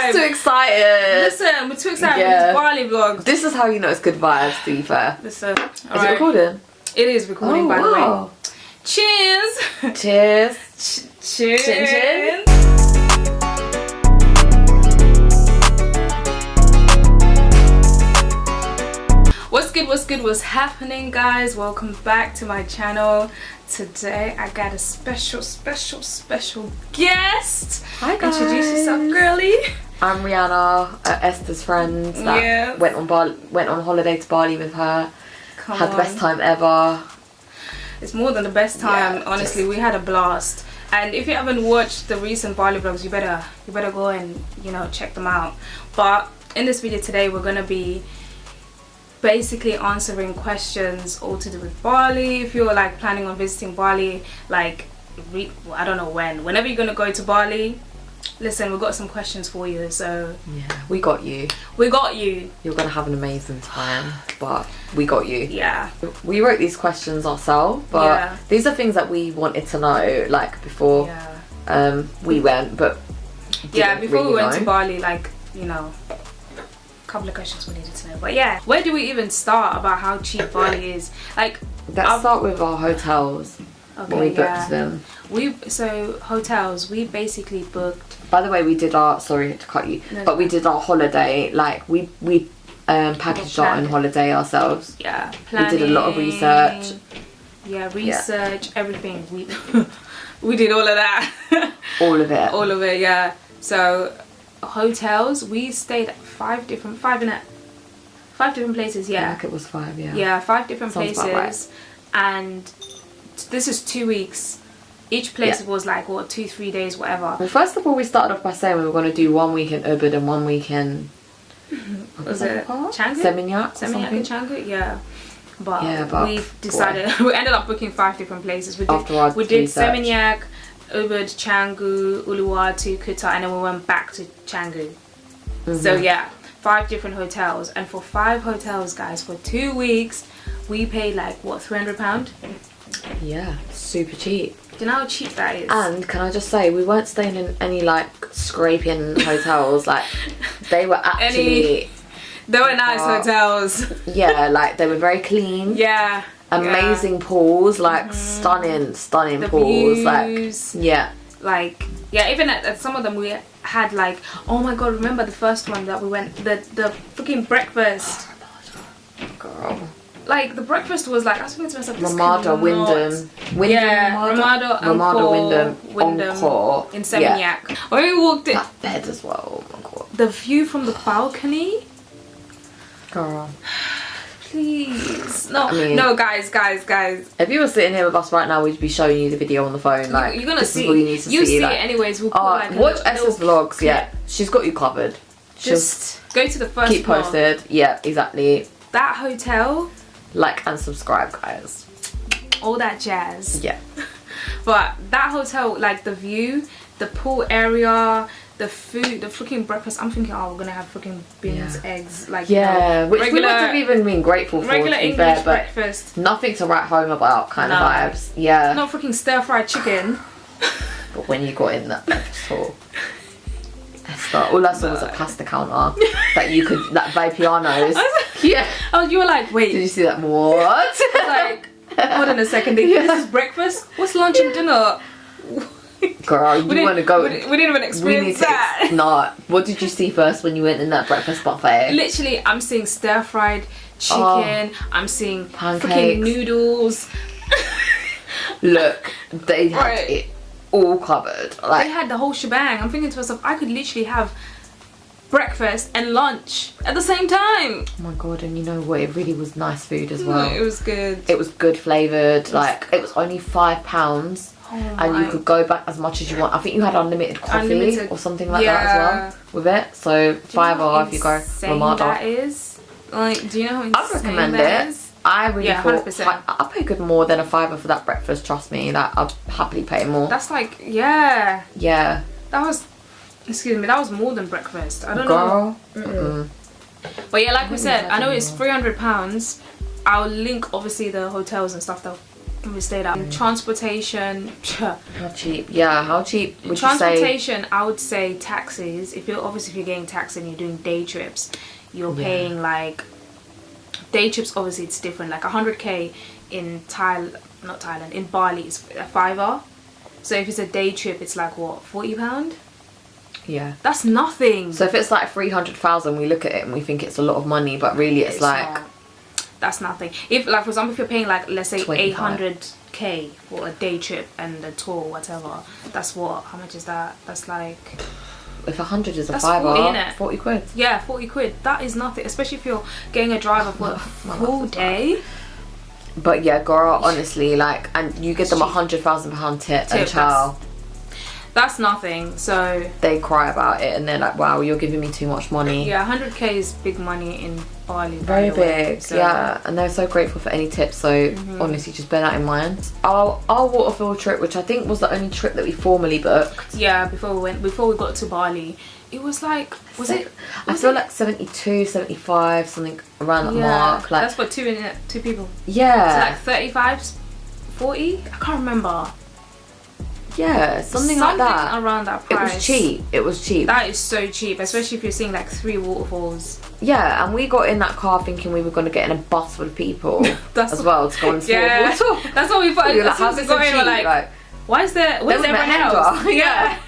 We're too excited. Listen, we're too excited for this Bali vlog. This is how you know it's good vibes, to be fair. Listen. Is it recording? It is recording, by the way. Cheers. Cheers. Cheers. Chin chin. What's happening, guys? Welcome back to my channel. Today I got a special guest. Hi guys. Introduce yourself, girly. I'm Rihanna, Esther's friend that went on holiday to Bali with her. Had the best time ever. It's more than the best time, honestly. We had a blast. And if you haven't watched the recent Bali vlogs, you better go and check them out. But in this video today, we're gonna be basically answering questions all to do with Bali. If you're like planning on visiting Bali, like I don't know whenever you're gonna go to Bali, listen, we've got some questions for you. So yeah, we got you. You're gonna have an amazing time, but we got you. Yeah, we wrote these questions ourselves, but these are things that we wanted to know like before we went, but before really we went to Bali, like couple of questions we needed to know. But yeah, where do we even start about how cheap Bali is? Like, let's start with our hotels. Okay, when we booked them. So hotels, we basically booked. By the way, we did our we did our holiday. Like we packaged our own holiday ourselves. Yeah, planning, we did a lot of research. Yeah, everything. We did all of that. All of it. Yeah. So hotels, we stayed at five different places. I think it was 5. Yeah, 5 different Sounds places, right. And this is 2 weeks. Each place was like 2-3 days, whatever. Well, first of all, we started off by saying we were going to do 1 week in Ubud and 1 week in was it Canggu? Seminyak and Canggu, but we decided we ended up booking 5 different places. We did Seminyak, Ubud, Canggu, Uluwatu, Kuta, and then we went back to Canggu. So 5 different hotels, and for 5 hotels, guys, for 2 weeks we paid like £300. Yeah, super cheap. Do you know how cheap that is? And can I just say, we weren't staying in any like scraping hotels. Like they were actually they were nice hotels. Yeah, like they were very clean. Yeah. Amazing pools, like stunning the pools. Views, like even at some of them we had like, oh my god, remember the first one that we went, the freaking breakfast. Girl, like the breakfast was like, I was thinking to myself, Ramada, Wyndham, Wyndham Encore in Seminyak. When we walked in, that bed as well, oh my god, the view from the balcony, girl. Please. No, guys. If you were sitting here with us right now, we'd be showing you the video on the phone. Like, you're gonna see. Is what you need to see like, it anyways. We'll put watch Esther's vlogs. Yeah, she's got you covered. Just go to the first. Keep posted. Yeah, exactly. That hotel. Like and subscribe, guys. All that jazz. Yeah. But that hotel, like the view, the pool area, the food, the freaking breakfast. I'm thinking, we're gonna have freaking beans, eggs, like which regular, we would have even been grateful for. Regular English breakfast. Nothing to write home about, kind of vibes. Yeah. Not freaking stir fried chicken. But when you got in that breakfast hall, Esther, all I saw was a pasta counter that you could, that Vapiano's. Oh, you were like, wait. Did you see that? What? Like, hold on a second. This is breakfast. What's lunch and dinner? Girl, you want to go? We didn't even experience that. Nah. What did you see first when you went in that breakfast buffet? Literally, I'm seeing stir fried chicken. I'm seeing pancakes, freaking noodles. Look, they had it all covered. Like, they had the whole shebang. I'm thinking to myself, I could literally have breakfast and lunch at the same time. Oh my god! And you know what? It really was nice food as well. It was good. It was good flavoured. It was only £5. And you could go back as much as you want. I think you had unlimited coffee or something like that as well with it. So £5 if you go Ramada. That is, like, do you know how I'd recommend it. I really thought I paid good more than a £5 for that breakfast. Trust me, that I'd happily pay more. That's like yeah. That was, excuse me, that was more than breakfast. I don't know. But yeah, like we said, I know it's £300. I'll link obviously the hotels and stuff that We stayed up. Transportation. How cheap? Yeah, how cheap would you say? Transportation, I would say taxis. If you're getting taxi and you're doing day trips, you're paying like day trips. Obviously, it's different. Like 100k in in Bali is a fiver. So if it's a day trip, it's like what, £40? Yeah, that's nothing. So if it's like 300,000, we look at it and we think it's a lot of money, but really it's like not. That's nothing. If like for example, if you're paying like, let's say 800k for a day trip and a tour, whatever, that's what, how much is that? That's like, if 100 is a fiver, 40 quid. Yeah, 40 quid. That is nothing, especially if you're getting a driver for a full day. But yeah, girl, honestly, like, and you give them £100,000 tip and chow. That's nothing. So they cry about it and they're like, wow, you're giving me too much money. Yeah, 100k is big money in Bali. Very big, so. Yeah, and they're so grateful for any tips. So honestly, just bear that in mind. Our waterfall trip, which I think was the only trip that we formally booked. Yeah, before we got to Bali, it was like, I feel like 72, 75, something around that mark. Like, that's for two people. Yeah. So like 35, 40? I can't remember. Yeah, something like that. Around that price. It was cheap. That is so cheap, especially if you're seeing like 3 waterfalls. Yeah, and we got in that car thinking we were going to get in a bus full of people as well to go on the waterfall. That's what we thought. We were like, how's this so cheap? Like, where's everyone else? Yeah.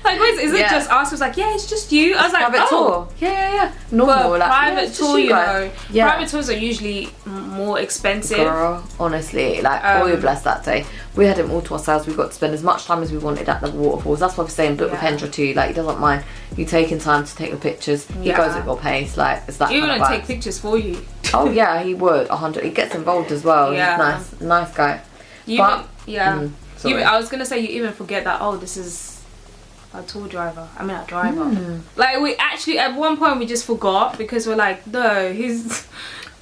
Like, is it just us? It was like, yeah, it's just you. I was like, private tour. Yeah. Normal. Like, private tour, you know. Yeah. Private tours are usually more expensive. Girl, honestly, like, we were blessed that day. We had it all to ourselves. We got to spend as much time as we wanted at the waterfalls. That's what I'm saying. But with Hendra too, like, he doesn't mind you taking time to take the pictures. He goes at your pace. Like, it's that. He would take pictures for you. Oh yeah, he would. 100. He gets involved as well. Yeah. He's nice guy. I was gonna say, you even forget that. Oh, this is a tour driver. I mean, a driver. Like, we actually at one point we just forgot because we're like, no, he's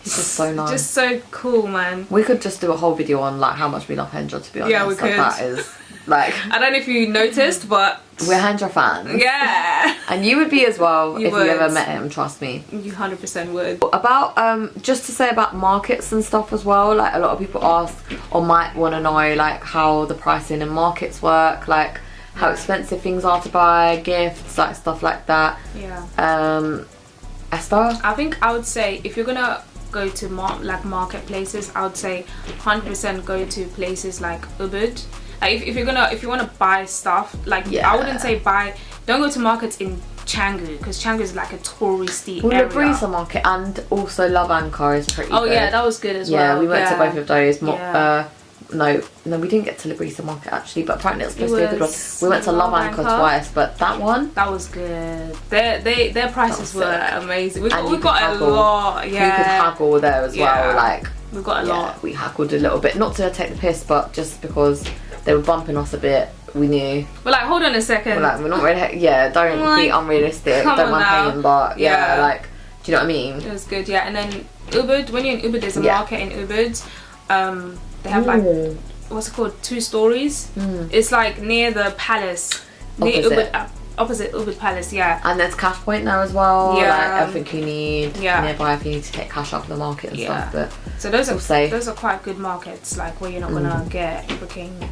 just so nice, just so cool, man. We could just do a whole video on like how much we love Hendra, to be honest. Yeah, we could. That is like, I don't know if you noticed, but we're Hendra fans. Yeah, and you would be as well if you ever met him. Trust me, you 100% would. About just to say about markets and stuff as well. Like, a lot of people ask or might want to know like how the pricing in markets work, like how expensive things are to buy, gifts, like stuff like that. Yeah. Esther? I think I would say if you're gonna go to marketplaces, I would say 100% go to places like Ubud. Like, if you want to buy stuff, like, I wouldn't say don't go to markets in Canggu, because Canggu is like a touristy area. Uluwatu market and also Love Anchor is pretty good. Oh yeah, that was good as well. Yeah, we went to both of those. No, we didn't get to Librisa Market actually, but apparently it was supposed to be a good one. We went to Love Anchor twice, but that was good. Their prices were amazing. We got a lot. Yeah, you could haggle there as well. Like, we got a lot. We haggled a little bit, not to take the piss, but just because they were bumping us a bit. We knew. We're like, hold on a second. We're like, we're not really. Yeah, don't be unrealistic. Don't mind paying, but like, do you know what I mean? It was good. Yeah, and then Ubud. When you're in Ubud, there's a market in Ubud. They have like, what's it called, 2 stories. It's like near the palace, near Ubud, opposite Ubud Palace. Yeah, and there's cash point there as well. Like, everything you need nearby if you need to take cash off the market and stuff. But so those are quite good markets, like where you're not gonna get freaking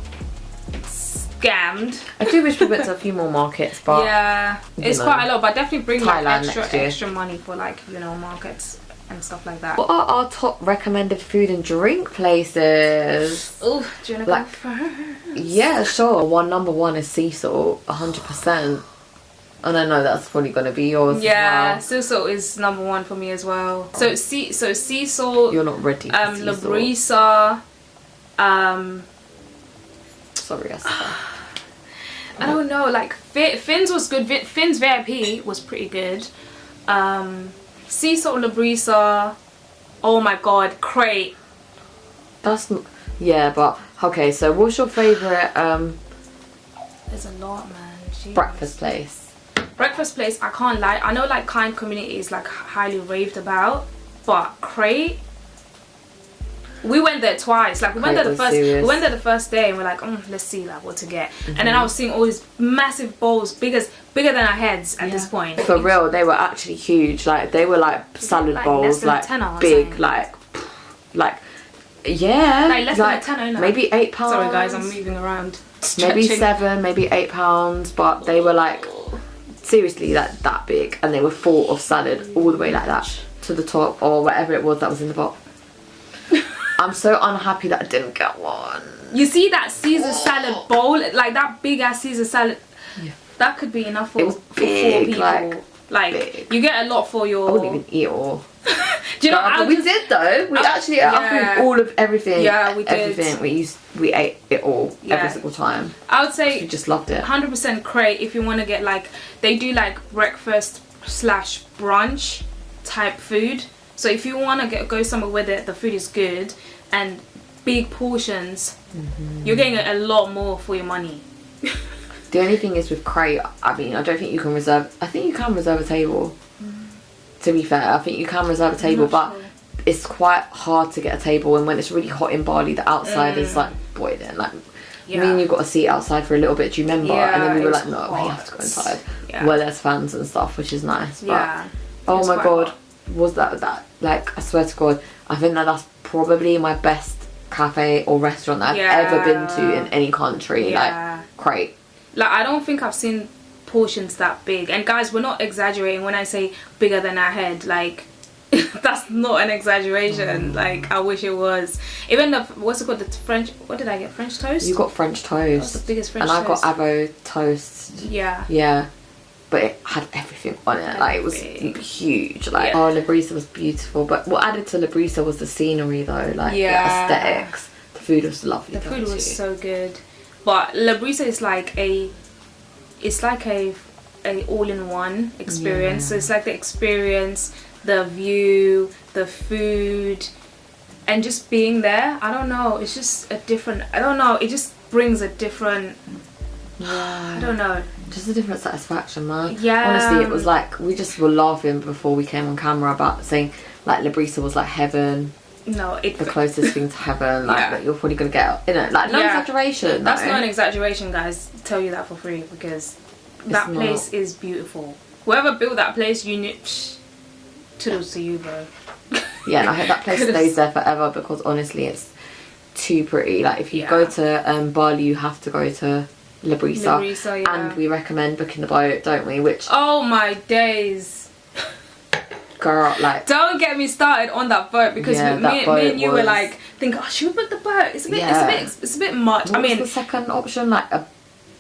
scammed. I do wish we went to a few more markets, but it's quite a lot. But definitely bring Thailand like extra money for, like, you know, markets and stuff like that. What are our top recommended food and drink places? Oh, do you want to go first? Yeah, sure. Number one is sea salt, 100%. And I know that's probably going to be yours. Yeah, sea salt is number 1 for me as well. So sea salt. You're not ready. Labrisa. Sorry, Esther. I don't know. Like, Finn's was good. Finn's VIP was pretty good. Sea salt, Labrisa. Oh my god, crate. That's but okay. So what's your favorite? There's a lot, man. Jeez. Breakfast place. Breakfast place. I can't lie. I know like Kind Community is like highly raved about, but crate. We went there twice. Like, we went there the first day, and we're like, let's see like what to get. And then I was seeing all these massive bowls, bigger than our heads at this point. For real, they were actually huge. Like, they were like salad bowls, like big, like Yeah, Like less than a tenner, innit? maybe £8. Sorry guys, I'm moving around. Maybe Stretching. £7, maybe £8, but they were like seriously that big, and they were full of salad all the way like that to the top, or whatever it was that was in the box. I'm so unhappy that I didn't get one. You see that Caesar salad bowl, like that big ass Caesar salad, Yeah. that could be enough for, It was for big, 4 people. Like big. you get a lot for your. I wouldn't even eat it all. Do you know? But we did though. We actually ate yeah. all of everything. Yeah, we did. Everything. We ate it all Yeah. every single time. I would say We just loved it. 100% crate if you want to get like, they do like breakfast / brunch type food. So if you want to go somewhere where the food is good and big portions, you're getting a lot more for your money. The only thing is with crate, I mean, I don't think you can reserve. I think you can reserve a table. To be fair, I think you can reserve a table, but sure. it's quite hard to get a table. And when it's really hot in Bali, the outside is like boiling. Like me and you got a seat outside for a little bit. Do you remember? Yeah, and then we were it like, was no, we hot. have to go inside Yeah. where there's fans and stuff, which is nice. But Yeah. oh It's my quite god, hot. was that like? I swear to God, I think that's probably my best cafe or restaurant that I've ever been to in any country. Yeah. Like crate. Like I don't think I've seen portions that big. And guys, we're not exaggerating when I say bigger than our head. Like that's not an exaggeration. Like I wish it was. Even the, what's it called, the French, what did I get, French toast? You got French That toast. was the biggest French And I got toast. avo toast. Yeah. Yeah. But it had everything on it. Like it was Everything. huge. Like Yeah. oh, La Brisa was beautiful. But what added to La Brisa was the scenery though. Like the Yeah. aesthetics. The food was lovely. The though, food was too. so good. But La Brisa is like a all-in-one experience. Yeah. So it's like the experience, the view, the food, and just being there. I don't know, it's just a different, I don't know, it just brings a different, I don't know. Just a different satisfaction, man. Yeah. Honestly, it was like we just were laughing before we came on camera about saying like La Brisa was like heaven, No, it, the closest thing to heaven. Like Yeah. that you're probably gonna get, you know, like no Yeah. exaggeration. that's no. not an exaggeration, guys. Tell you that for free, because that not. place is beautiful. Whoever built that place, you knew, toodles to you, bro. Yeah, and I hope that place Could've- stays there forever, because honestly it's too pretty. Like if you Yeah. go to Bali, you have to go to La Brisa. La Brisa, yeah. And we recommend booking the boat, don't we? Which Oh my days. girl, like Don't get me started on that boat, because Yeah, that me boat and you were was- like, think, oh, should we book the boat? It's a bit, Yeah. it's a bit much. what I mean, was the second option? Like a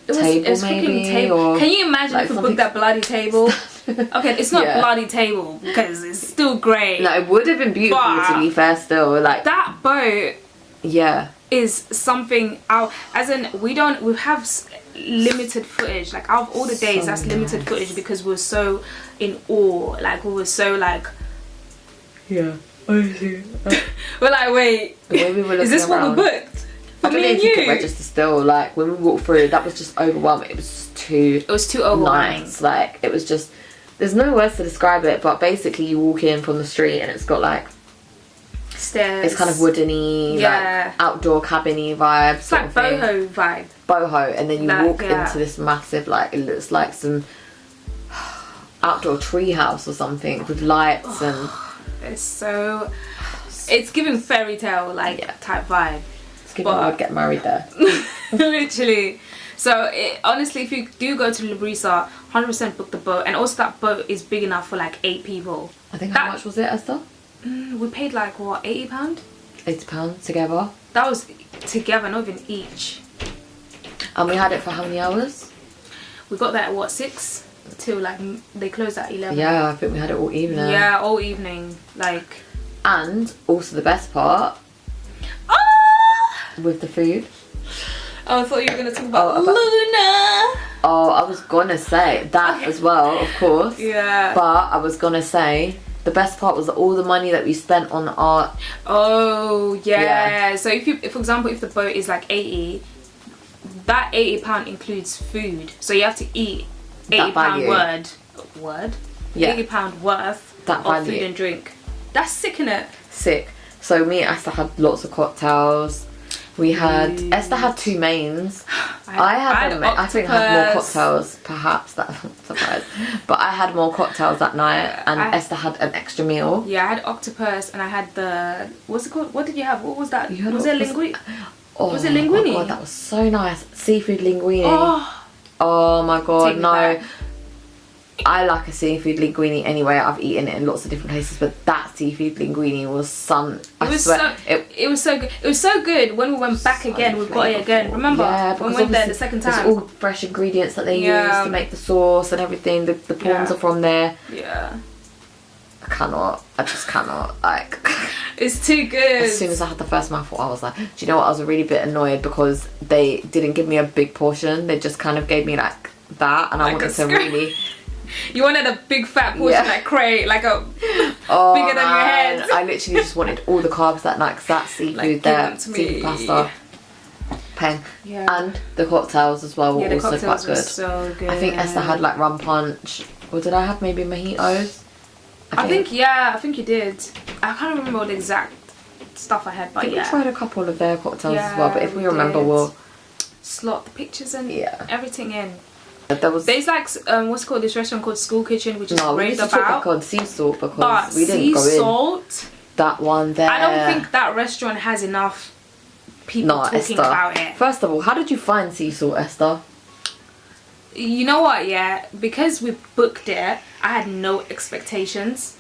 it table was maybe? freaking table. Or Can you imagine like if we something- booked that bloody table? Okay, it's not Yeah. bloody table because it's still great. No, it would have been beautiful But- to be fair still. Like That boat yeah. is something out, as in we have limited footage. Like out of all the days, So that's limited nice. footage because we're so in awe. Like we were so like, Yeah. Honestly. we're like, wait, The way we were is this looking what we around. booked? I For don't know me and if you could you? register still. Like when we walked through, that was just overwhelming. It was just too It was too overwhelming. nice. Like it was just, there's no words to describe it, but basically you walk in from the street and it's got like, Stairs. it's kind of woodeny, Yeah. like outdoor cabiny vibe. It's like boho vibe. Boho, and then you That- walk yeah. into this massive, like it looks like some outdoor tree house or something with lights and It's so, it's giving fairy tale like Yeah. type vibe. it's giving But- I'd get married there. Literally. So honestly, if you do go to La Brisa, 100% book the boat, and also that boat is big enough for like 8 people. I think how That- much was it, Esther? We paid like what, £80? £80 together, That was together, not even each. and we had it for how many hours? We got there at what, 6 till like they closed at 11. Yeah, I think we had it all evening. Yeah, all evening. Like, And also the best part ah! with the food. Oh, I thought you were gonna talk about Oh, about- Luna. Oh, I was gonna say that as well, of course. Yeah. But I was gonna say the best part was all the money that we spent on art. Oh yeah. Yeah. So if you, for example, if the boat is like 80, that £80 includes food. So you have to eat That £80 value. Yeah. £80 worth That of value. food and drink. That's sick, innit? Sick. So me and Esther had lots of cocktails. We had Esther had 2 mains. I think I had more cocktails, perhaps. That's a surprise. But I had more cocktails that night, and Esther had an extra meal. Yeah, I had octopus, and I had the, what's it called? What did you have? What was that? Was it linguine? Oh, was it linguine? Oh my god, that was so nice. Seafood linguine. Oh my god, no. I like a seafood linguine anyway. I've eaten it in lots of different places, but that seafood linguine was it was so good. It was so good when we went back again. We got it again. Remember? Yeah, when we went there the second time. It's all fresh ingredients that they use to make the sauce and everything. The prawns are from there. Yeah. I just cannot. Like, it's too good. As soon as I had the first mouthful, I was like, do you know what? I was a really bit annoyed because they didn't give me a big portion. They just kind of gave me like that, and I wanted to really. You wanted a big fat portion, like crate, like a bigger than your head. I literally just wanted all the carbs that night because that seafood there, seafood pasta, peng, and the cocktails as well were also quite good. So good. I think Esther had like rum punch, or did I have maybe mojitos? I think you did. I can't remember the exact stuff I had, but we tried a couple of their cocktails as well. But if we remember, we'll slot the pictures and everything in. There's like what's it called, this restaurant called School Kitchen, which is raved about. Called Sea Salt because we didn't go in. Sea Salt, that one there. I don't think that restaurant has enough people talking about it. First of all, how did you find Sea Salt, Esther? You know what? Yeah, because we booked it, I had no expectations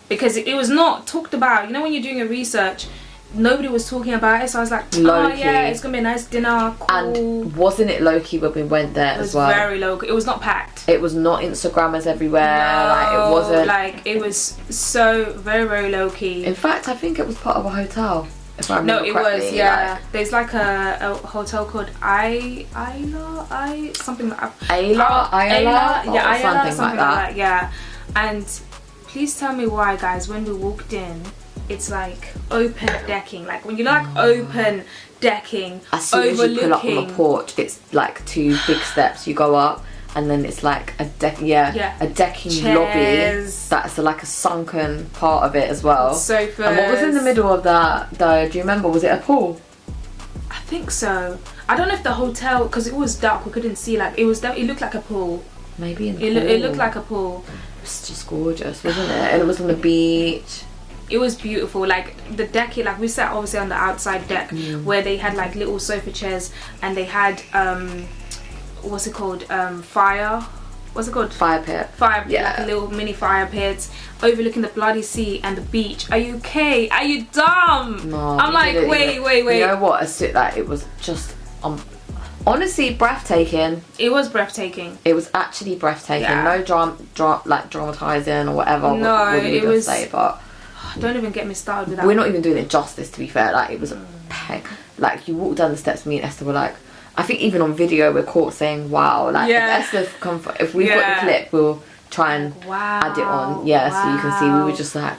because it was not talked about. You know, when you're doing a research, nobody was talking about it, so I was like, oh yeah, it's gonna be a nice dinner, cool. And wasn't it low-key when we went there as well? It was very low-key. It was not packed. It was not Instagrammers everywhere. No, like it wasn't. Like it was so very, very low-key. In fact, I think it was part of a hotel, if I remember correctly. No, it was, yeah. There's like a hotel called something like that. Yeah. And please tell me why, guys, when we walked in, it's like open decking. Like when you like open decking, as soon as you pull up on the porch, it's like 2 big steps. You go up, and then it's like a decking lobby. That's like a sunken part of it as well. Sofas. And what was in the middle of that though? Do you remember? Was it a pool? I think so. I don't know if the hotel, because it was dark, we couldn't see. Like it looked like a pool. Maybe it looked like a pool. It was just gorgeous, wasn't it? And it was on the beach. It was beautiful. Like the deck, like we sat obviously on the outside deck where they had like little sofa chairs, and they had what's it called, fire pit, like a little mini fire pit overlooking the bloody sea and the beach. Are you okay? Are you dumb? No, I'm like, wait. You know what? It was just honestly breathtaking. It was breathtaking. It was actually breathtaking. No dramatizing or whatever. No, it was. But don't even get me started with that. We're not even doing it justice, to be fair. Like it was a peg. Like you walked down the steps, me and Esther were like, I think even on video we're caught saying wow. Like if we've got the clip, we'll try and add it on. So you can see we were just like,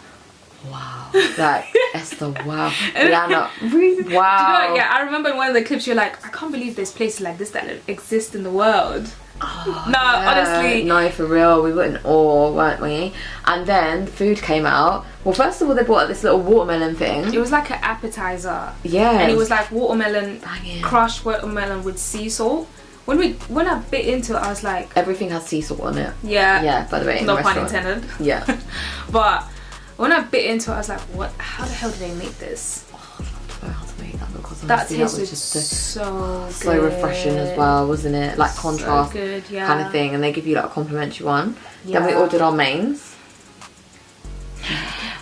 wow. Like Esther, wow. Rihanna, wow. Do you know what? Yeah, I remember in one of the clips you're like, I can't believe there's places like this that exist in the world. Honestly, no, for real, we were in awe, weren't we? And then the food came out. Well, first of all, they brought out this little watermelon thing. It was like an appetizer. Yeah. And it was like watermelon, crushed watermelon with sea salt. When I bit into it, I was like, everything has sea salt on it. Yeah. By the way, no pun intended. Yeah. But when I bit into it, I was like, what? How the hell did they make this? I don't know how to make that, because that tasted was just so refreshing as well, wasn't it? Like contrast kind of thing, and they give you like a complimentary one. Then we ordered our mains.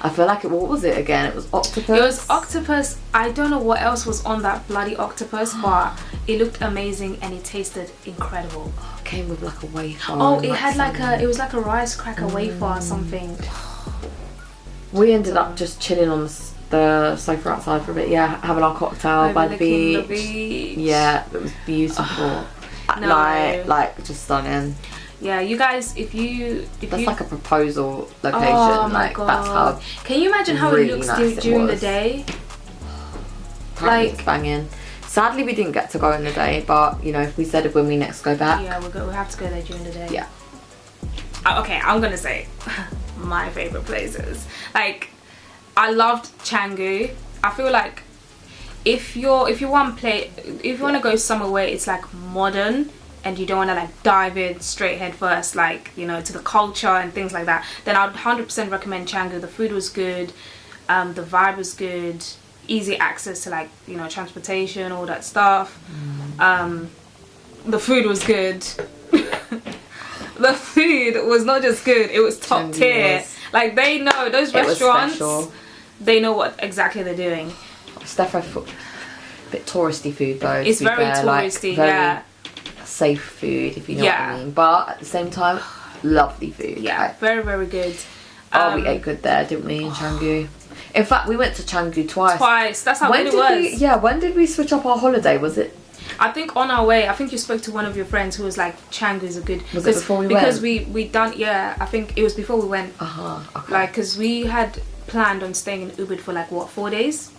I feel like what was it again? It was octopus. It was octopus. I don't know what else was on that bloody octopus, but it looked amazing and it tasted incredible. It came with like a wafer. Oh, it had like it was like a rice cracker wafer or something. We ended up just chilling on the sofa outside for a bit, having our cocktail by the beach. Yeah, it was beautiful. At night, like just stunning. Yeah, you guys, that's like a proposal location. Oh my like god! That's how. Can you imagine how it looks during the day? Apparently it's banging. Sadly, we didn't get to go in the day, but you know, if we said it when we next go back. Yeah, we'll have to go there during the day. Yeah. Okay, I'm gonna say my favorite places. Like, I loved Canggu. I feel like if you want to go somewhere where it's like modern and you don't want to like dive in straight head first, like, you know, to the culture and things like that, then I would 100% recommend Canggu. The food was good, the vibe was good, easy access to, like, you know, transportation, all that stuff. The food was good. The food was not just good, it was top tier. Like, they know, those restaurants, they know what exactly they're doing. It's definitely a bit touristy food though. It's very touristy, like, yeah. Safe food, if you know what I mean. But at the same time, lovely food. Yeah, like, very, very good. We ate good there, didn't we, in Canggu? In fact, we went to Canggu twice. That's how good it was. When did we switch up our holiday? Was it? I think on our way, I think you spoke to one of your friends who was like, Canggu is a good... Was it before we went? Because we done, yeah, I think it was before we went. Okay. Like, because we had planned on staying in Ubud for like, what, 4 days?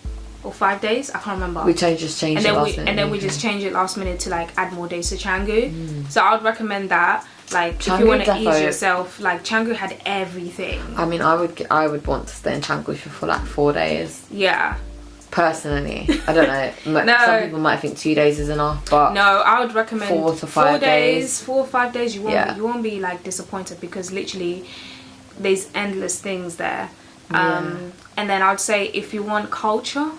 Or 5 days? I can't remember. We changed it last minute. And then we just changed it last minute to like add more days to Canggu. So I would recommend that. Like, Canggu, if you want to ease yourself, like, Canggu had everything. I mean, I would want to stay in Canggu for like 4 days. Yeah. Personally, I don't know. No. Some people might think 2 days is enough, but no, I would recommend 4 to 5 days. 4 or 5 days. You won't be like disappointed, because literally there's endless things there. And then I would say, if you want culture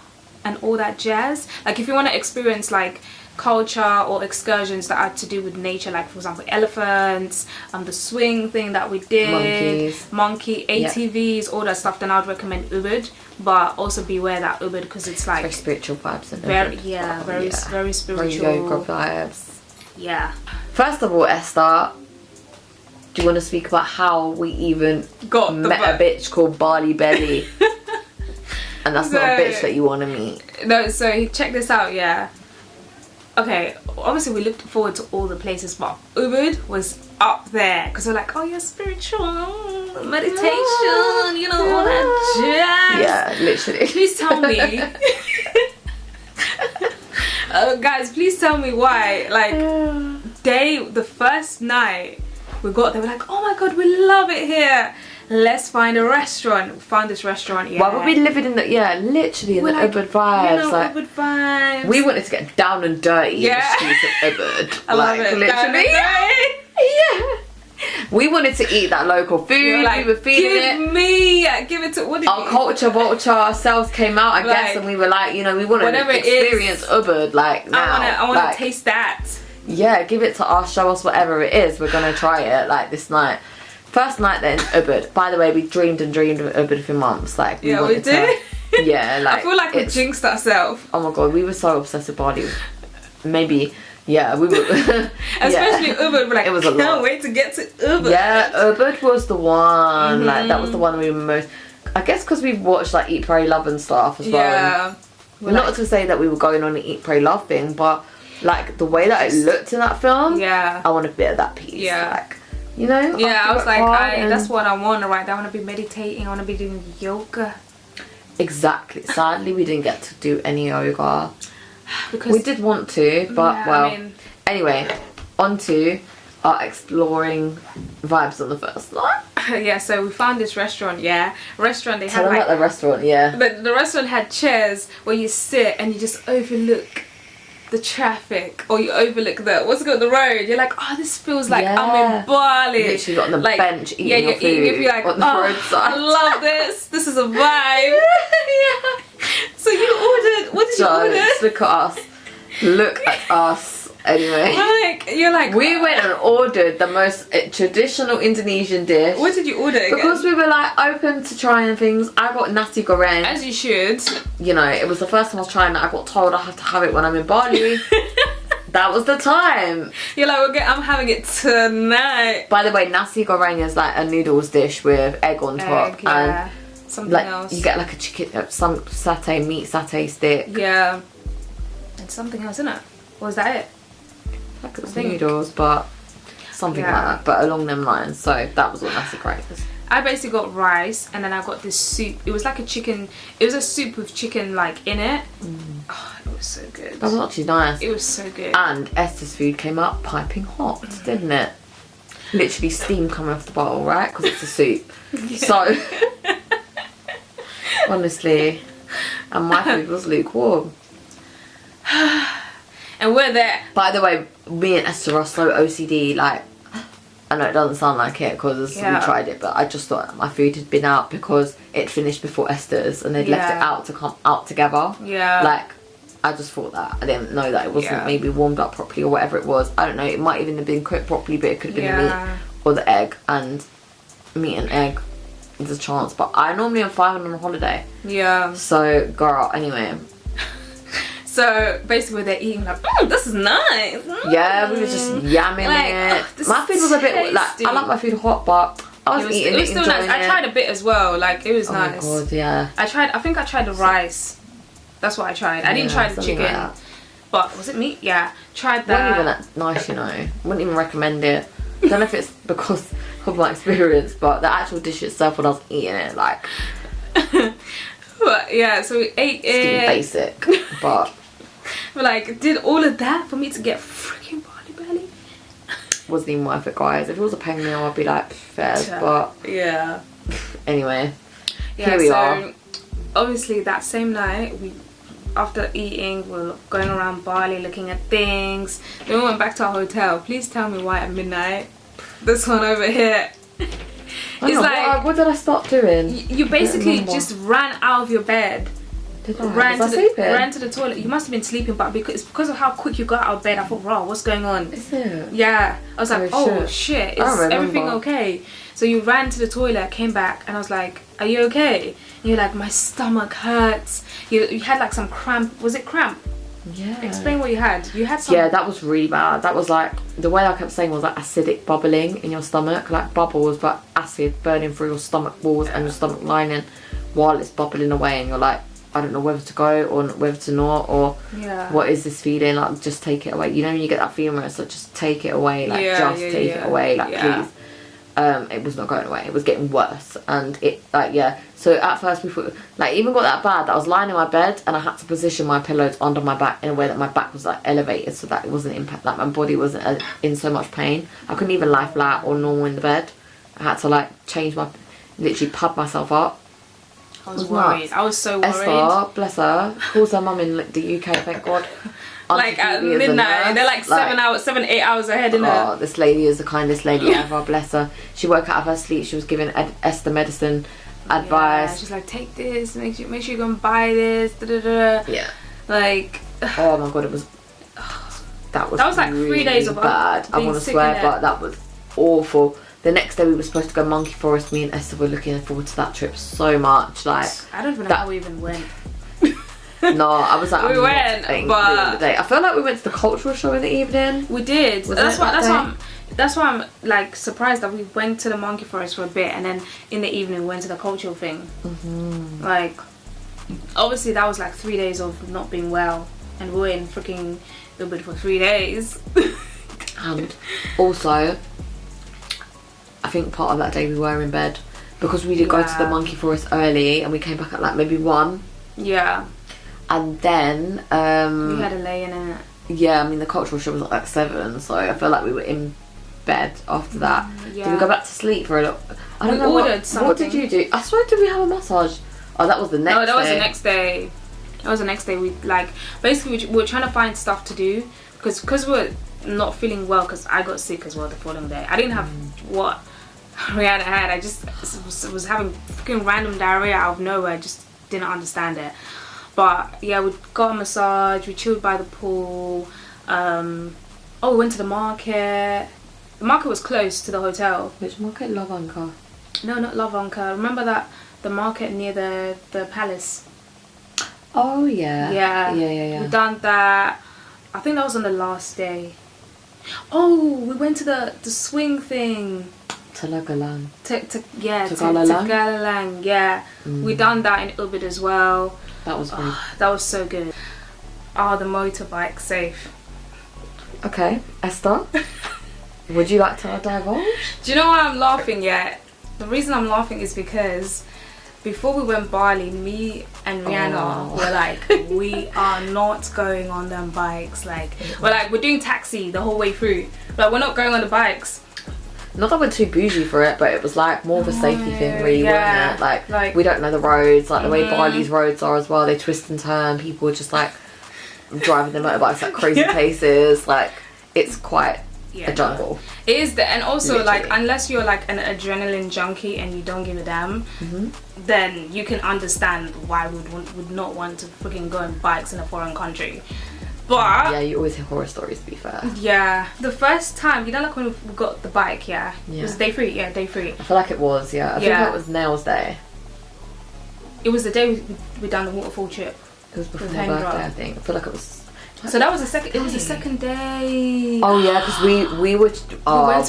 and all that jazz, like if you want to experience like culture or excursions that are to do with nature, like for example elephants, the swing thing that we did, monkey ATVs, all that stuff, then I would recommend Ubud. But also beware that Ubud, because it's like very spiritual vibes and very spiritual, very yoga vibes. Yeah. First of all, Esther, do you want to speak about how we even met a bitch called Bali Belly? And that's not a bitch that you want to meet. No, so check this out, yeah. Okay, obviously we looked forward to all the places, but Ubud was up there, because we're like, oh, you're spiritual, meditation, you know, all that jazz. Yeah, literally. Please tell me. Guys, please tell me why. Like, the first night we got there, we're like, oh my god, we love it here. Let's find a restaurant. We found this restaurant, yeah. Why were we living in the, literally in the like, Ubud vibes. You know, like, Ubud vibes. We wanted to get down and dirty in the streets of Ubud. I love it. Literally. Yeah. We wanted to eat that local food. Like, we were feeling give it to, what did our culture vulture ourselves came out, I guess, and we were like, you know, we want to experience Ubud, like, now. I want to taste that. Yeah, give it to us, show us whatever it is. We're going to try it, like, this night. First night then, Ubud. By the way, we dreamed and dreamed of Ubud for months. Like, we did. Yeah, like, I feel like we jinxed ourselves. Oh my god, we were so obsessed with Bali. Maybe, yeah, we were. Especially Ubud, we're like, it was a lot. Can't wait to get to Ubud. Yeah, Ubud was the one. Like, that was the one we were most. I guess because we watched like Eat, Pray, Love and stuff as well. Yeah. Not to say that we were going on an Eat, Pray, Love thing, but like the way that it looked in that film. Yeah. I want a bit of that piece. Yeah. Like, you know? Yeah, I was like, that's what I want right there. I want to be meditating. I want to be doing yoga. Exactly. Sadly, we didn't get to do any yoga. Because we did want to, but anyway, on to our exploring vibes on the first night. Yeah, so we found this restaurant, they had about the restaurant, the restaurant had chairs where you sit and you just overlook the traffic, or you overlook the road. You're like, oh, this feels like I'm in Bali. You literally got on the bench eating your food you're like, on the roadside. I love this is a vibe. So you ordered, what did you order? Look at us. Anyway, you're like, we went and ordered the most traditional Indonesian dish. What did you order again? Because we were like open to trying things. I got nasi goreng. As you should. You know, it was the first time I was trying it. I got told I have to have it when I'm in Bali. That was the time. You're like, I'm having it tonight. By the way, nasi goreng is like a noodles dish with egg on top. And something like, else. You get like a chicken, some satay, meat satay stick. Yeah. And something else, isn't it? Or was that it? Like it was noodles, but something like that, but along them lines. So that was what nasi goreng was. I basically got rice, and then I got this soup. It was like it was a soup with chicken like in it. Oh, it was so good. That was actually nice. It was so good. And Esther's food came out piping hot, didn't it? Literally steam coming off the bottle, right? Because it's a soup. So honestly, and my food was lukewarm. And we're there. By the way, me and Esther are so OCD, like, I know it doesn't sound like it because we tried it, but I just thought my food had been out because it finished before Esther's and they'd left it out to come out together. Yeah. Like, I just thought that. I didn't know that it wasn't maybe warmed up properly or whatever it was. I don't know, it might even have been cooked properly, but it could have been the meat or the egg, and meat and egg, there's a chance. But I normally am 5 on a holiday. Yeah. So, girl, anyway. So basically they're eating like, this is nice. Yeah, we were just yamming it. My food was a bit like, I like my food hot, but I was eating it. It was still nice. I tried a bit as well. Like, it was nice. Oh my god, yeah. I think I tried the rice. That's what I tried. I didn't try the chicken. Like, but was it meat? Yeah. Tried that. Wasn't even that nice, you know. Wouldn't even recommend it. I don't know if it's because of my experience, but the actual dish itself when I was eating it, like. But yeah, so we ate it. Basic, but. But like, did all of that for me to get freaking Bali Belly? Wasn't even worth it, guys. If it was a paying meal, I'd be like, fair. But yeah. Anyway, here we are. Obviously, that same night, after eating, we were going around Bali looking at things. Then we went back to our hotel. Please tell me why at midnight. This one over here. It's like, what did I start doing? You basically just ran out of your bed. Ran to the toilet. You must have been sleeping, but because of how quick you got out of bed, I thought, wow, what's going on? Is it? Yeah. I was like, oh shit, is everything okay? So you ran to the toilet, came back, and I was like, are you okay? And you're like, my stomach hurts. You had like some cramp. Was it cramp? Yeah. Explain what you had. You had some. Yeah, that was really bad. That was like, the way I kept saying was like acidic bubbling in your stomach, like bubbles, but acid burning through your stomach walls and your stomach lining while it's bubbling away, and you're like, I don't know whether to go or whether to not, or what is this feeling, like just take it away. You know when you get that feeling where it's like just take it away, like take it away, like please. It was not going away, it was getting worse, and it like so at first we thought, like, even got that bad that I was lying in my bed and I had to position my pillows under my back in a way that my back was like elevated so that it wasn't impact, like my body wasn't in so much pain. I couldn't even lie flat or normal in the bed. I had to like literally pad myself up. I was worried. I was so worried. Esther, bless her, calls her mum in the UK, thank God. Like at midnight, they're like 8 hours ahead in her. Oh, this lady is the kindest lady ever, bless her. She woke out of her sleep, she was giving Esther medicine advice. Yeah, she's like, take this, make sure you go and buy this, Yeah. Like, oh my God, it was, that was like really 3 days of bad. I want to swear, but that was awful. The next day we were supposed to go Monkey Forest. Me and Esther were looking forward to that trip so much. Like, I don't even know how we even went. No, I was like, we went, but the day. I feel like we went to the cultural show in the evening. We did. That's why I'm like surprised that we went to the Monkey Forest for a bit, and then in the evening we went to the cultural thing. Like, obviously that was like 3 days of not being well, and we were in freaking Ubud for 3 days. And also, I think part of that day we were in bed because we did go to the Monkey Forest early, and we came back at like maybe 1. Yeah. And then we had a lay in it. Yeah, I mean the cultural show was at like 7, so I feel like we were in bed after that. Did we go back to sleep for a little? I don't know. What did you do? I swear, did we have a massage? Oh, that was the next day. No, that was the next day. That was the next day. We like basically we were trying to find stuff to do because we're not feeling well, because I got sick as well the following day. I didn't have what Rihanna had. I just was having fucking random diarrhea out of nowhere. I just didn't understand it. But yeah, we got a massage, we chilled by the pool. We went to the market. The market was close to the hotel. Which market? Lavanka? No, not Lavanka. Remember that the market near the palace? Oh yeah. Yeah. We done that. I think that was on the last day. Oh, we went to the swing thing. Tagalang. Tagalang. Yeah. We done that in Ubud as well. That was great. That was so good. The motorbike safe. Okay, Esther, would you like to divulge? Do you know why I'm laughing yet? The reason I'm laughing is because before we went Bali, me and Rihanna were like, we are not going on them bikes. Like, we're doing taxi the whole way through. Like, we're not going on the bikes. Not that we're too bougie for it, but it was like more of a safety thing, really, wasn't it? Like we don't know the roads, like the way Bali's roads are as well. They twist and turn. People are just like driving their motorbikes at crazy paces. Like, it's quite a jungle. It is and also Literally. like, unless you're like an adrenaline junkie and you don't give a damn, then you can understand why we would not want to freaking go on bikes in a foreign country. But yeah, you always hear horror stories, to be fair. Yeah, the first time, you know, like when we got the bike, it was day 3. Yeah, day 3. I feel like it was, I think it was Nails Day. It was the day we done the waterfall trip. It was before my birthday, I think. I feel like it was. So that was the second. It was the second day. Oh yeah, because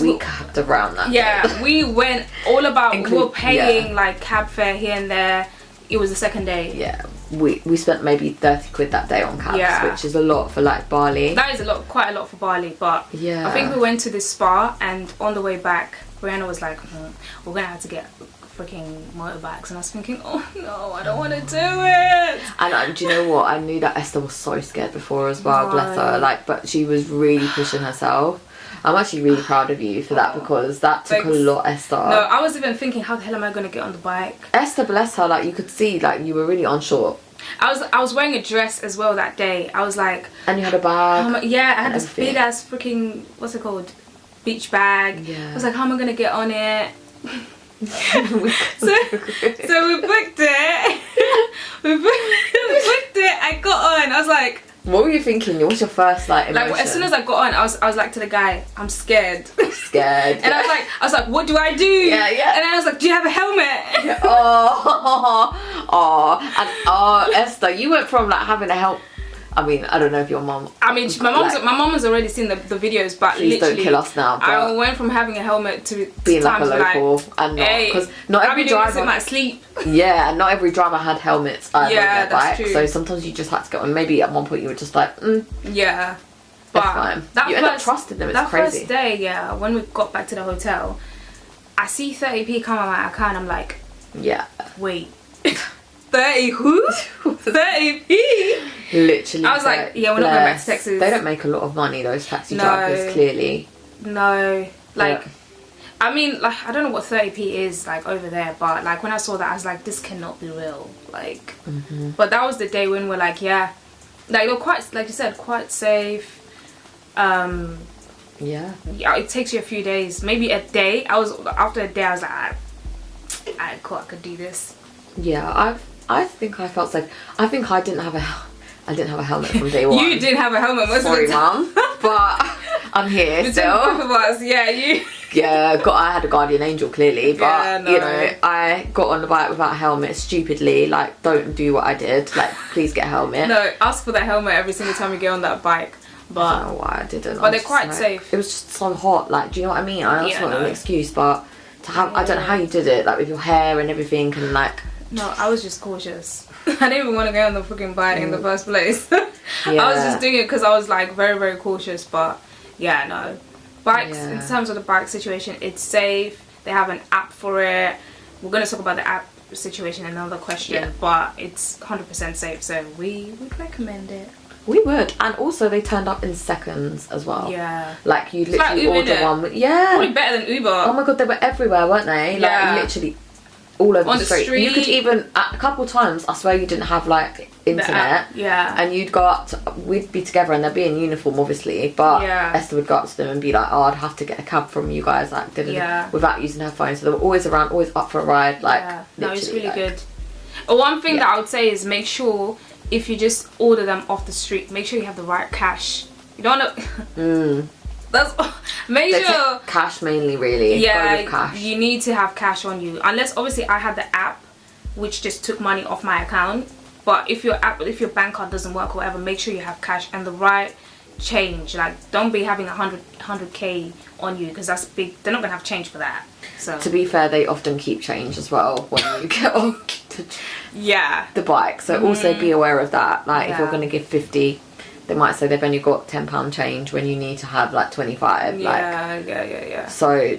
we cabbed around that. Yeah, day. we went all about. We were paying like cab fare here and there. It was the second day. Yeah, we spent maybe 30 quid that day on cabs, which is a lot for like Bali. That is quite a lot for Bali. But I think we went to this spa, and on the way back, Brianna was like, "We're gonna have to get freaking motorbikes," and I was thinking, oh no, I don't want to do it. And do you know what, I knew that Esther was so scared before as well, bless her, like, but she was really pushing herself. I'm actually really proud of you for that, because that took a lot, Esther. No, I was even thinking, how the hell am I going to get on the bike? Esther, bless her, like, you could see, like, you were really unsure. I was wearing a dress as well that day. I was like, and you had a bag. I had this big ass freaking, what's it called, beach bag. I was like, how am I going to get on it? so we booked it. we booked it. I got on. I was like, what were you thinking? What's your first like emotion? Like, as soon as I got on, I was like to the guy, I'm scared. Scared. And I was like, what do I do? Yeah. And then I was like, do you have a helmet? And Esther, you went from like having a helmet. I mean, I don't know if your mum. I mean, my mum has already seen the videos, but please literally, don't kill us now. But I went from having a helmet to being like a local, and not, because not every driver might sleep. Yeah, and not every driver had helmets on their bike, true. so sometimes you just had to go. And maybe at one point you were just like, yeah, but that's fine. You end up trusting them. It's that crazy. First day, when we got back to the hotel, I see 30p come on my account. I'm like, wait. 30 who? 30p? Literally. I was like, yeah, we're not going back to Texas. They don't make a lot of money, those taxi drivers, clearly. No. Like, I mean, like, I don't know what 30p is, like, over there, but, like, when I saw that, I was like, this cannot be real. Like, but that was the day when we're like, like, they're quite, like you said, quite safe. Yeah, it takes you a few days, maybe a day. After a day, I was like, cool, I could do this. Yeah, I think I felt safe. I think I didn't have a helmet from day one. You didn't have a helmet most Sorry, of the time. Mum, but I'm here still. Both of us, you. Yeah, I had a guardian angel clearly, but you know, I got on the bike without a helmet stupidly. Like, don't do what I did. Like, please get a helmet. No, ask for that helmet every single time you get on that bike. But I don't know why I didn't. But they're quite safe. It was just so hot. Like, do you know what I mean? I also want an excuse, but to have, I don't know how you did it. Like with your hair and everything, and like. No, I was just cautious. I didn't even want to go on the freaking bike in the first place. I was just doing it because I was like very, very cautious. But yeah, no. Bikes, in terms of the bike situation, it's safe. They have an app for it. We're going to talk about the app situation in another question. But it's 100% safe. So we would recommend it. We would. And also they turned up in seconds as well. Yeah. Like you literally order one. Probably better than Uber. Oh my god, they were everywhere, weren't they? Like literally all over the street. You could even, a couple times, I swear you didn't have like internet. And you'd go up to, we'd be together and they'd be in uniform obviously, but Esther would go up to them and be like, oh, I'd have to get a cab from you guys, like, without using her phone. So they were always around, always up for a ride. Like, no, it's really good. One thing that I would say is make sure, if you just order them off the street, make sure you have the right cash. You don't want to... Make sure cash mainly, really. Yeah, go with cash. You need to have cash on you, unless obviously I had the app which just took money off my account. But if your bank card doesn't work or whatever, make sure you have cash and the right change. Like, don't be having 100k on you, because that's big. They're not gonna have change for that. So to be fair, they often keep change as well when you get on the bike, so also be aware of that. Like if you're going to give 50, they might say they've only got £10 change when you need to have like 25. So,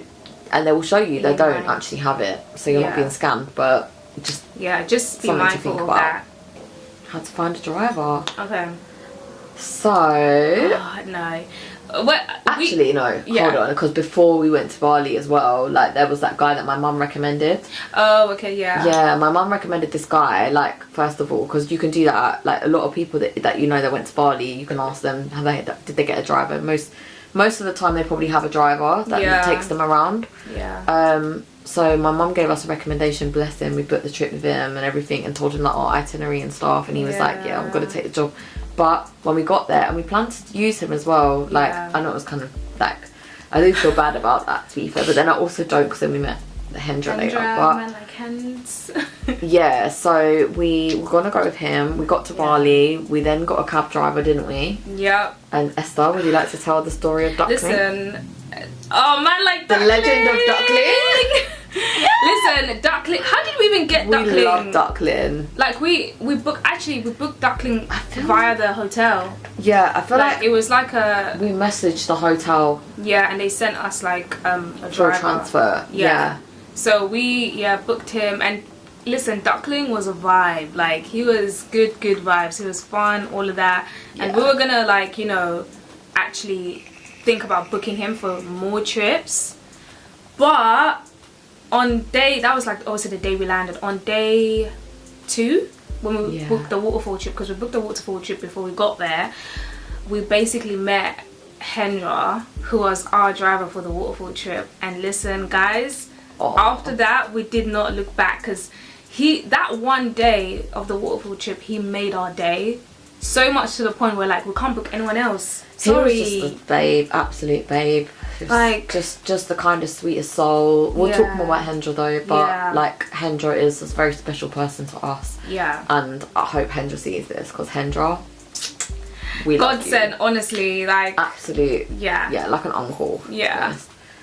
and they will show you they don't actually have it, so you're not being scammed. But just be mindful of that. How to find a driver. Okay. So no, Actually, no. Hold on, because before we went to Bali as well, like there was that guy that my mum recommended. Oh, okay, yeah. Yeah, my mum recommended this guy. Like, first of all, because you can do that. Like a lot of people that you know that went to Bali, you can ask them, did they get a driver? Most of the time, they probably have a driver that takes them around. Yeah. So my mum gave us a recommendation, bless him. We booked the trip with him and everything, and told him like our itinerary and stuff, and he was like, yeah, I'm gonna take the job. But when we got there, and we planned to use him as well, like I know it was kind of like, I do feel bad about that, to be fair, but then I also don't, because then we met the Hendra later. But man, like hens. yeah, so we were gonna go with him. We got to Bali. We then got a cab driver, didn't we? Yep. And Esther, would you like to tell the story of Duckling? Listen, oh man, like the Duckling. legend of Duckling. Listen, Duckling. How did we even get Duckling? We love Duckling. Like we booked Duckling via the hotel. Yeah, I feel like it was like a. We messaged the hotel. Yeah, and they sent us like a driver. For a transfer. Yeah. So we booked him, and listen, Duckling was a vibe. Like he was good vibes. He was fun, all of that, and we were gonna like actually think about booking him for more trips, but that was like also the day we landed. On day 2, when we booked the waterfall trip, because we booked the waterfall trip before we got there, we basically met Henra, who was our driver for the waterfall trip. And listen, guys, after that we did not look back, because that one day of the waterfall trip, he made our day so much, to the point where like we can't book anyone else. Sorry. He was just a babe, absolute babe. Like just the kind of sweetest soul. We'll talk more about Hendra though, but like Hendra is a very special person to us. Yeah. And I hope Hendra sees this, because Hendra, we God love you. sent, honestly, like absolute. Yeah, like an uncle. Yeah,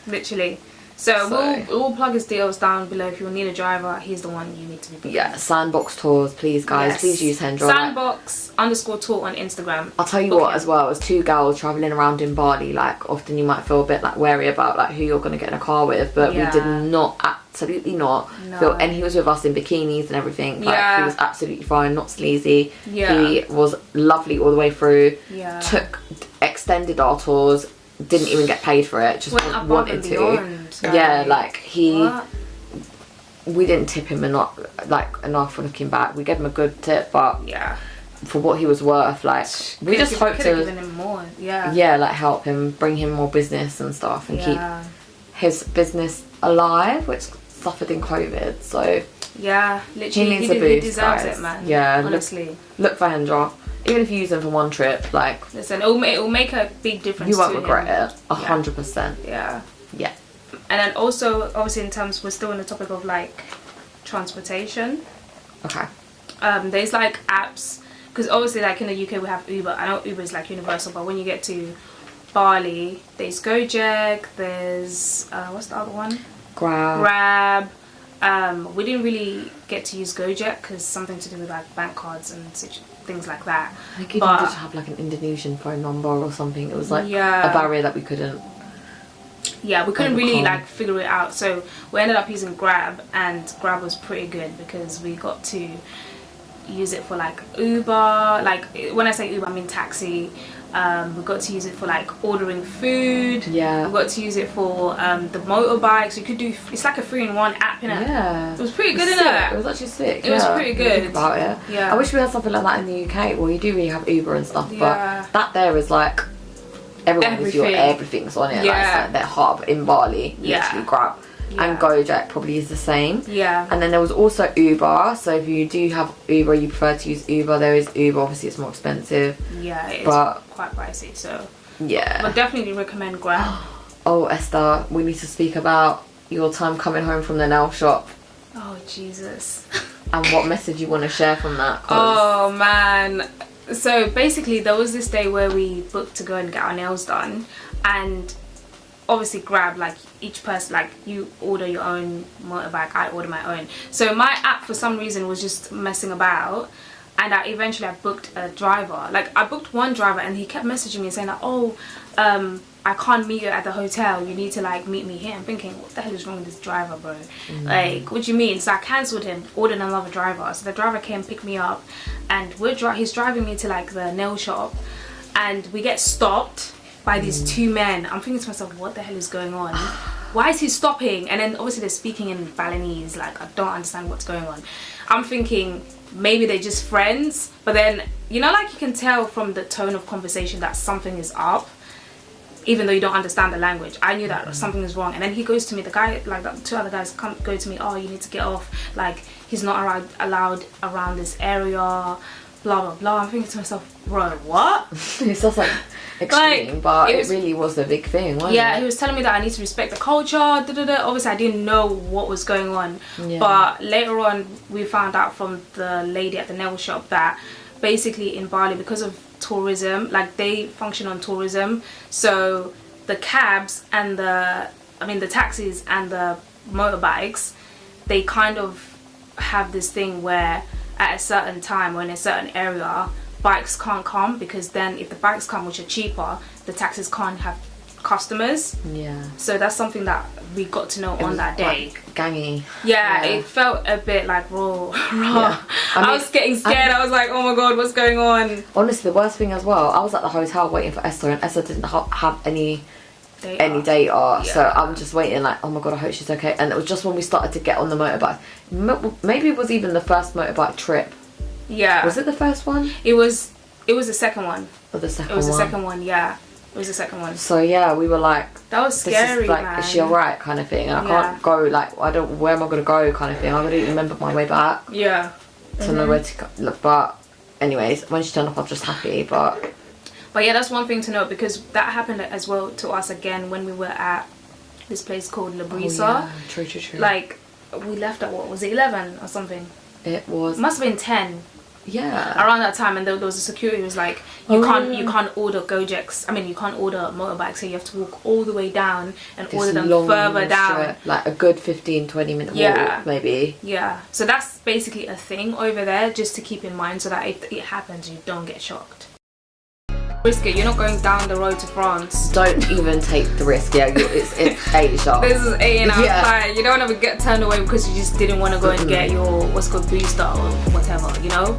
literally. So we'll plug his deals down below. If you need a driver, he's the one you need to be booking. Yeah, Sandbox Tours, please guys, please use Hendra. Sandbox_tour on Instagram. I'll tell you what as well, as 2 girls travelling around in Bali, like often you might feel a bit like wary about like who you're going to get in a car with, but we did not, absolutely not feel, and he was with us in bikinis and everything, like he was absolutely fine, not sleazy. He was lovely all the way through. Extended our tours, didn't even get paid for it, just wanted to. Like we didn't tip him enough for looking back. We gave him a good tip, but for what he was worth, like we just hope to given him more. like help him, bring him more business and stuff, and keep his business alive, which suffered in COVID. So literally he deserves guys. it, man. Honestly, look for Hendra. Even if you use them for one trip, like listen, it'll make a big difference. You won't to regret him. it. 100%. Yeah. And then also, obviously, in terms, we're still on the topic of like transportation. Okay. There's like apps, because obviously, like in the UK, we have Uber. I know Uber is like universal, but when you get to Bali, there's Gojek. There's what's the other one? Grab. We didn't really get to use Gojek because something to do with like bank cards and things like that. I think you needed to have like an Indonesian phone number or something. It was like a barrier that we couldn't. Yeah, we couldn't really like figure it out, so we ended up using Grab, and Grab was pretty good because we got to use it for like Uber. Like when I say Uber, I mean taxi. We got to use it for like ordering food. Yeah. We got to use it for the motorbikes. You could do, it's like a 3-in-1 app, innit? Yeah. It was pretty good, innit? It was actually sick. It was pretty good. Think about it. Yeah. I wish we had something like that in the UK. Well, you do really have Uber and stuff, but that there is like everything's on it. Yeah. Like, it's like their hub in Bali. Literally Grab. Yeah. And Gojek probably is the same. Yeah. And then there was also Uber. So if you do have Uber, you prefer to use Uber, there is Uber. Obviously, it's more expensive. Yeah, it's quite pricey. So yeah, but definitely recommend Grab. Oh, Esther, we need to speak about your time coming home from the nail shop. Oh Jesus. And what message you want to share from that? Oh man. So basically, there was this day where we booked to go and get our nails done, and obviously Grab, like each person, like you order your own motorbike, I order my own. So my app for some reason was just messing about, and I booked a driver. Like I booked one driver and he kept messaging me saying like, oh, I can't meet you at the hotel, you need to like meet me here. I'm thinking, what the hell is wrong with this driver, bro? Like, what do you mean? So I cancelled him, ordered another driver. So the driver came, pick me up, and he's driving me to like the nail shop, and we get stopped by these two men. I'm thinking to myself, what the hell is going on? Why is he stopping? And then obviously they're speaking in Balinese, like I don't understand what's going on. I'm thinking maybe they're just friends, but then, you know, like you can tell from the tone of conversation that something is up, even though you don't understand the language. I knew that something is wrong. And then he goes to me, the guy, like the two other guys go to me, oh, you need to get off, like he's not allowed around this area, blah blah blah. I'm thinking to myself, bro, what? It sounds like extreme, like, but it really was a big thing, wasn't yeah, it? he was telling me that I need to respect the culture, Obviously I didn't know what was going on, Yeah. but later on we found out from the lady at the nail shop that basically in Bali, because of tourism, like they function on tourism, so the cabs and the taxis and the motorbikes, they kind of have this thing where at a certain time or in a certain area, bikes can't come, because then if the bikes come, which are cheaper, the taxis can't have customers. Yeah. So that's something that we got to know on that day. Like, gangy. Yeah, it felt a bit like raw. Yeah. I was getting scared. I was like, oh my god, what's going on? Honestly, the worst thing as well, I was at the hotel waiting for Esther, and Esther didn't have any data. Yeah. So I'm just waiting like, oh my god, I hope she's okay. And it was just when we started to get on the motorbike. Maybe it was even the first motorbike trip. Yeah. Was it the first one? It was the second one. Or the second one? It was the second one, yeah. It was the second one. So yeah, we were like, that was scary, this is like, man. is she alright kind of thing? And I can't go, like, where am I going to go kind of thing. I don't even remember my way back. Yeah. To know where to go. But anyways, when she turned up, I was just happy. But yeah, that's one thing to note, because that happened as well to us again when we were at this place called La Brisa. Oh, yeah. True. Like, we left at, what was it, 11 or something? It was. Must have been 10. Yeah. Around that time, and there was a security who was like, you can't order Gojeks. I mean, you can't order motorbikes, so you have to walk all the way down and order them further down. Like a good 15-20 minute walk, maybe. Yeah. So that's basically a thing over there, just to keep in mind, so that if it happens, you don't get shocked. Risk it. You're not going down the road to France. Don't even take the risk. Yeah, it's Asia. This is 8 outside. You don't want to get turned away because you just didn't want to go and get your what's called booster or whatever, you know.